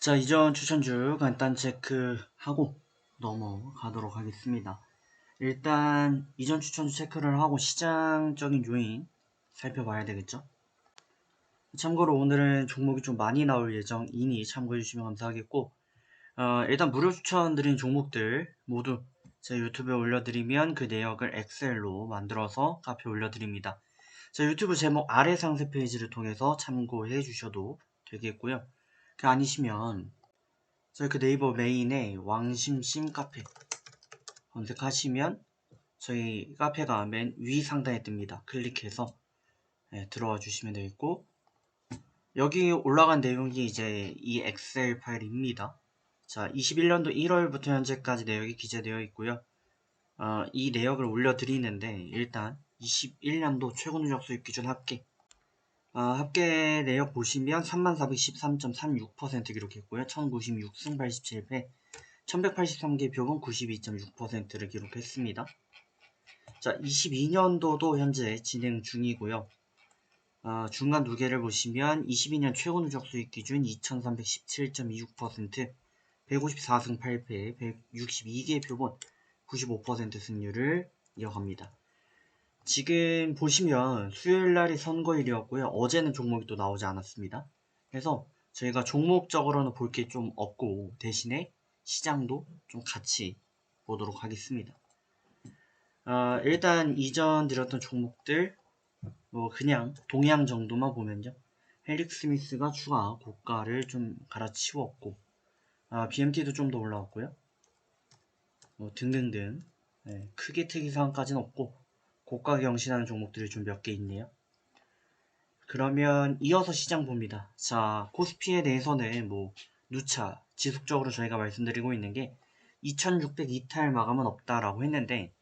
자, 이전 추천주 간단 체크하고 넘어가도록 하겠습니다. 일단 이전 추천주 체크를 하고 시장적인 요인 살펴봐야 되겠죠? 참고로 오늘은 종목이 좀 많이 나올 예정이니 참고해주시면 감사하겠고, 일단 무료 추천드린 종목들 모두 제 유튜브에 올려드리면 그 내역을 엑셀로 만들어서 카페에 올려드립니다. 자, 유튜브 제목 아래 상세 페이지를 통해서 참고해 주셔도 되겠고요. 그 아니시면 저희 그 네이버 메인에 왕심심 카페 검색하시면 저희 카페가 맨 위 상단에 뜹니다. 클릭해서 들어와 주시면 되겠고, 여기 올라간 내용이 이제 이 엑셀 파일입니다. 자, 21년도 1월부터 현재까지 내역이 기재되어 있고요. 이 내역을 올려드리는데 일단 21년도 최고 누적 수익 기준 합계 내역 보시면 3413.36% 기록했고요. 1096승 87패 1183개 표본 92.6%를 기록했습니다. 자, 22년도도 현재 진행 중이고요. 중간 두 개를 보시면 22년 최고 누적 수익 기준 2317.26%, 154승 8패, 162개 표본 95% 승률을 이어갑니다. 지금 보시면 수요일날이 선거일이었고요. 어제는 종목이 또 나오지 않았습니다. 그래서 저희가 종목적으로는 볼 게 좀 없고 대신에 시장도 좀 같이 보도록 하겠습니다. 일단 이전 드렸던 종목들 뭐 그냥 동향 정도만 보면요. 헬릭 스미스가 추가 고가를 좀 갈아치웠고, BMT도 좀 더 올라왔고요. 뭐 등등등 크게 특이사항까지는 없고 고가 경신하는 종목들이 좀 몇 개 있네요. 그러면 이어서 시장 봅니다. 자, 코스피에 대해서는 뭐 누차 지속적으로 저희가 말씀드리고 있는 게 2600 이탈 마감은 없다라고 했는데,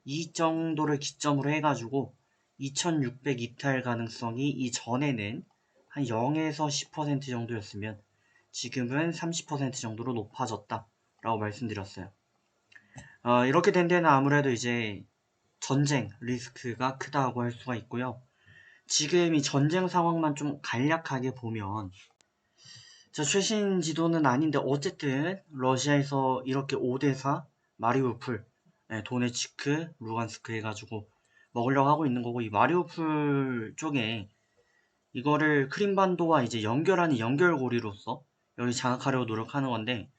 이 정도를 기점으로 해가지고 2600 이탈 가능성이 이전에는 한 0에서 10% 정도였으면 지금은 30% 정도로 높아졌다 라고 말씀드렸어요. 이렇게 된 데는 아무래도 이제 전쟁 리스크가 크다고 할 수가 있고요. 지금 이 전쟁 상황만 좀 간략하게 보면, 자, 최신 지도는 아닌데 어쨌든 러시아에서 이렇게 5대4 마리우폴, 도네츠크, 루간스크 해가지고 먹으려고 하고 있는 거고, 이 마리우폴 쪽에 이거를 크림반도와 이제 연결하는 연결고리로서 여기 장악하려고 노력하는 건데,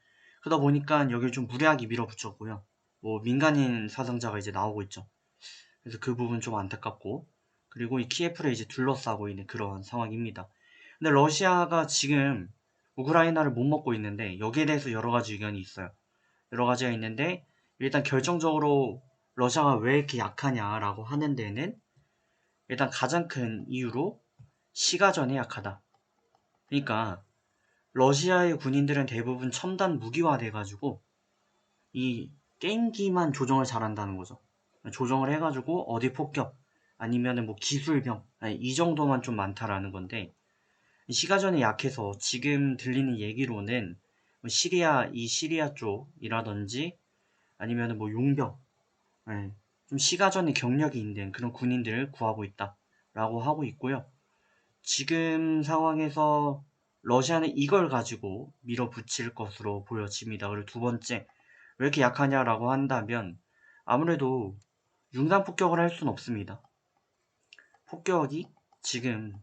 그러다 보니까 여기를 좀 무리하게 밀어붙였고요. 뭐 민간인 사상자가 이제 나오고 있죠. 그래서 그 부분 좀 안타깝고, 그리고 이 키예프를 이제 둘러싸고 있는 그런 상황입니다. 근데 러시아가 지금 우크라이나를 못 먹고 있는데 여기에 대해서 여러 가지 의견이 있어요. 여러 가지가 있는데 일단 결정적으로 러시아가 왜 이렇게 약하냐라고 하는 데는 일단 가장 큰 이유로 시가전에 약하다. 그러니까 러시아의 군인들은 대부분 첨단 무기화돼가지고 이 게임기만 조정을 잘한다는 거죠. 조정을 해가지고 어디 폭격 아니면은 뭐 기술병 이 정도만 좀 많다라는 건데, 시가전이 약해서 지금 들리는 얘기로는 뭐 시리아 쪽이라든지 아니면은 뭐 용병, 좀 시가전에 경력이 있는 그런 군인들을 구하고 있다라고 하고 있고요. 지금 상황에서 러시아는 이걸 가지고 밀어붙일 것으로 보여집니다. 그리고 두 번째, 왜 이렇게 약하냐라고 한다면 아무래도 융단 폭격을 할 수는 없습니다. 폭격이 지금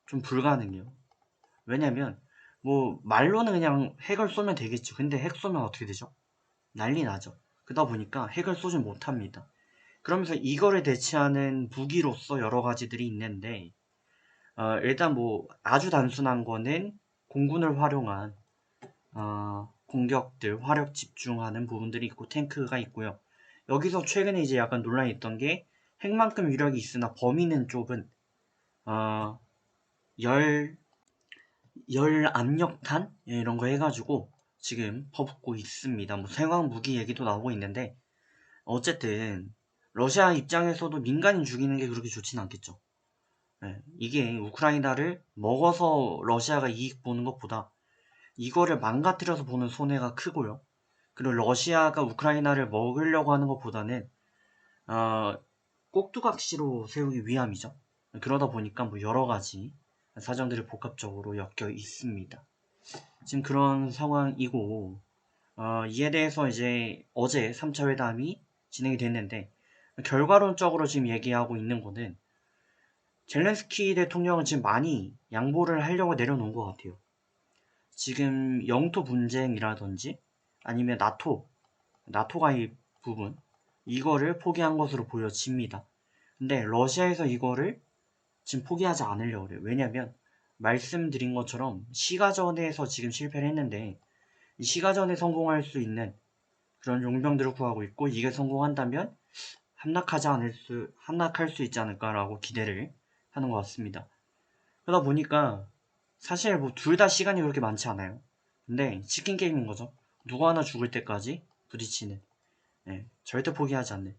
좀 불가능해요. 왜냐면 뭐 말로는 그냥 핵을 쏘면 되겠죠. 근데 핵 쏘면 어떻게 되죠? 난리 나죠. 그러다 보니까 핵을 쏘지 못합니다. 그러면서 이거를 대체하는 무기로서 여러 가지들이 있는데, 일단 뭐 아주 단순한 거는 공군을 활용한 공격들, 화력 집중하는 부분들이 있고 탱크가 있고요. 여기서 최근에 이제 약간 논란이 있던 게, 핵만큼 위력이 있으나 범위는 좁은 어, 열 압력탄 이런 거 해가지고 지금 퍼붓고 있습니다. 뭐 생화학 무기 얘기도 나오고 있는데, 어쨌든 러시아 입장에서도 민간인 죽이는 게 그렇게 좋진 않겠죠. 이게 우크라이나를 먹어서 러시아가 이익 보는 것보다 이거를 망가뜨려서 보는 손해가 크고요. 그리고 러시아가 우크라이나를 먹으려고 하는 것보다는 꼭두각시로 세우기 위함이죠. 그러다 보니까 뭐 여러 가지 사정들이 복합적으로 엮여 있습니다. 지금 그런 상황이고, 이에 대해서 이제 어제 3차 회담이 진행이 됐는데, 결과론적으로 지금 얘기하고 있는 거는 젤렌스키 대통령은 지금 많이 양보를 하려고 내려놓은 것 같아요. 지금 영토 분쟁이라든지 아니면 나토 가입 부분, 이거를 포기한 것으로 보여집니다. 근데 러시아에서 이거를 지금 포기하지 않으려고 그래요. 왜냐면 말씀드린 것처럼 시가전에서 지금 실패를 했는데 이 시가전에 성공할 수 있는 그런 용병들을 구하고 있고, 이게 성공한다면 함락할 수 있지 않을까라고 기대를 하는 것 같습니다. 그러다 보니까 사실 뭐 둘 다 시간이 그렇게 많지 않아요. 근데 치킨 게임인 거죠. 누구 하나 죽을 때까지 부딪히는, 절대 포기하지 않는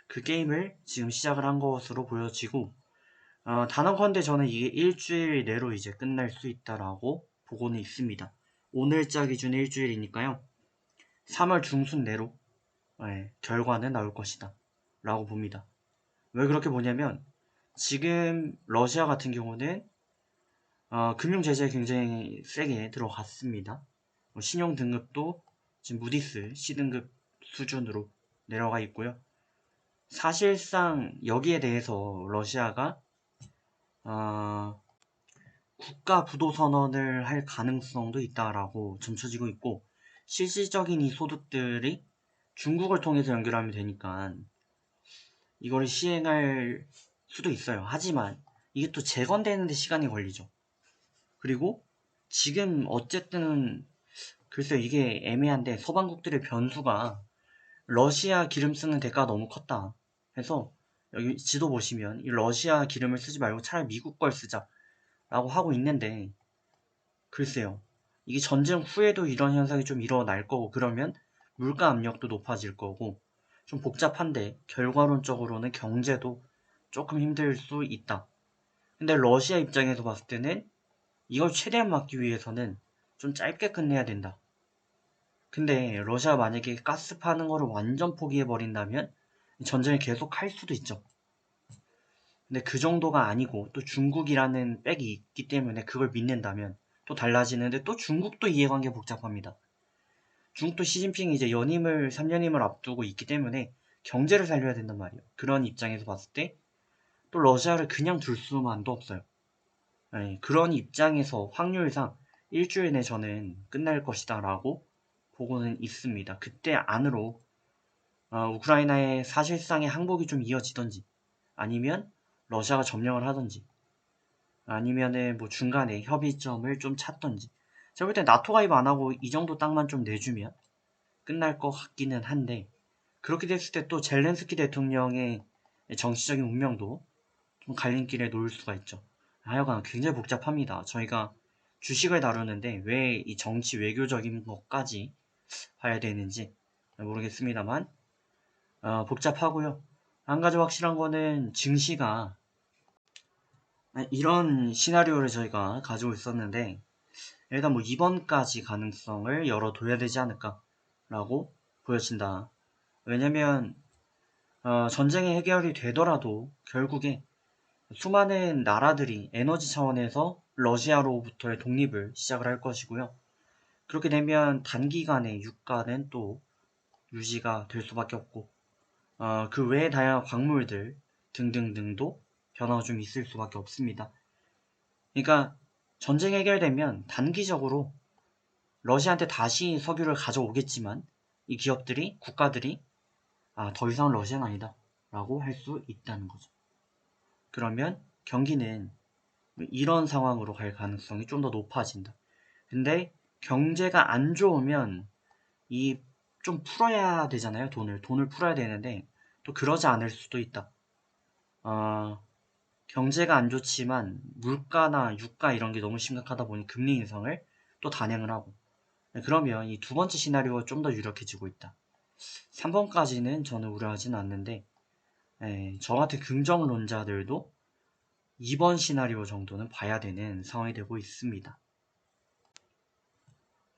그 게임을 지금 시작을 한 것으로 보여지고, 단언컨대 저는 이게 일주일 내로 이제 끝날 수 있다라고 보고는 있습니다. 오늘자 기준 일주일이니까요. 3월 중순 내로 결과는 나올 것이다 라고 봅니다. 왜 그렇게 보냐면 지금 러시아 같은 경우는 금융 제재에 굉장히 세게 들어갔습니다. 신용 등급도 지금 무디스 C등급 수준으로 내려가 있고요. 사실상 여기에 대해서 러시아가 국가 부도 선언을 할 가능성도 있다라고 점쳐지고 있고, 실질적인 이 소득들이 중국을 통해서 연결하면 되니까 이거를 시행할 수도 있어요. 하지만 이게 또 재건되는데 시간이 걸리죠. 그리고 지금 어쨌든 글쎄요, 이게 애매한데 서방국들의 변수가 러시아 기름 쓰는 대가가 너무 컸다 해서 여기 지도 보시면 이 러시아 기름을 쓰지 말고 차라리 미국 걸 쓰자 라고 하고 있는데, 글쎄요, 이게 전쟁 후에도 이런 현상이 좀 일어날 거고, 그러면 물가 압력도 높아질 거고 좀 복잡한데, 결과론적으로는 경제도 조금 힘들 수 있다. 근데 러시아 입장에서 봤을 때는 이걸 최대한 막기 위해서는 좀 짧게 끝내야 된다. 근데 러시아 만약에 가스 파는 거를 완전 포기해버린다면 전쟁을 계속 할 수도 있죠. 근데 그 정도가 아니고 또 중국이라는 백이 있기 때문에 그걸 믿는다면 또 달라지는데, 또 중국도 이해관계 복잡합니다. 중국도 시진핑이 이제 3년임을 앞두고 있기 때문에 경제를 살려야 된단 말이에요. 그런 입장에서 봤을 때 또 러시아를 그냥 둘 수만도 없어요. 그런 입장에서 확률상 일주일 내 저는 끝날 것이다 라고 보고는 있습니다. 그때 안으로 우크라이나의 사실상의 항복이 좀 이어지던지, 아니면 러시아가 점령을 하던지, 아니면은 뭐 중간에 협의점을 좀 찾던지. 제가 볼 때 나토 가입 안 하고 이 정도 땅만 좀 내주면 끝날 것 같기는 한데, 그렇게 됐을 때 또 젤렌스키 대통령의 정치적인 운명도 좀 갈림길에 놓일 수가 있죠. 하여간 굉장히 복잡합니다. 저희가 주식을 다루는데 왜 이 정치 외교적인 것까지 봐야 되는지 모르겠습니다만, 복잡하고요. 한 가지 확실한 거는 증시가, 이런 시나리오를 저희가 가지고 있었는데, 일단 뭐 이번까지 가능성을 열어둬야 되지 않을까라고 보여진다. 왜냐면 전쟁이 해결이 되더라도 결국에 수많은 나라들이 에너지 차원에서 러시아로부터의 독립을 시작을 할 것이고요. 그렇게 되면 단기간에 유가는 또 유지가 될 수밖에 없고, 그 외에 다양한 광물들 등등등도 변화가 좀 있을 수밖에 없습니다. 그러니까 전쟁 해결되면 단기적으로 러시아한테 다시 석유를 가져오겠지만, 이 기업들이, 국가들이 더 이상 러시아는 아니다 라고 할 수 있다는 거죠. 그러면 경기는 이런 상황으로 갈 가능성이 좀 더 높아진다. 근데 경제가 안 좋으면 이 좀 풀어야 되잖아요. 돈을 풀어야 되는데 또 그러지 않을 수도 있다. 경제가 안 좋지만 물가나 유가 이런 게 너무 심각하다 보니 금리 인상을 또 단행을 하고, 그러면 이 두 번째 시나리오가 좀 더 유력해지고 있다. 3번까지는 저는 우려하지는 않는데, 저 같은 긍정론자들도 2번 시나리오 정도는 봐야 되는 상황이 되고 있습니다.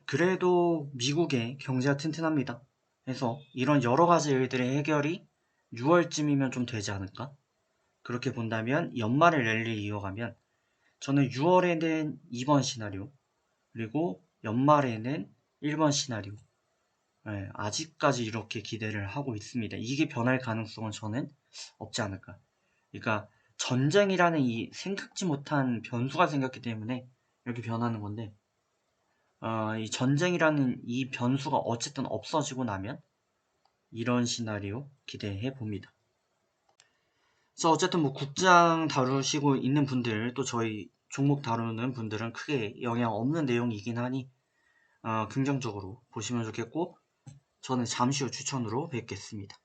그래도 미국의 경제가 튼튼합니다. 그래서 이런 여러 가지 일들의 해결이 6월쯤이면 좀 되지 않을까? 그렇게 본다면 연말에 랠리 이어가면 저는 6월에는 2번 시나리오, 그리고 연말에는 1번 시나리오. 네, 아직까지 이렇게 기대를 하고 있습니다. 이게 변할 가능성은 저는 없지 않을까. 그러니까 전쟁이라는 이 생각지 못한 변수가 생겼기 때문에 이렇게 변하는 건데, 이 전쟁이라는 이 변수가 어쨌든 없어지고 나면 이런 시나리오 기대해 봅니다. 그래서 어쨌든 뭐 국장 다루시고 있는 분들, 또 저희 종목 다루는 분들은 크게 영향 없는 내용이긴 하니 긍정적으로 보시면 좋겠고, 저는 잠시 후 추천으로 뵙겠습니다.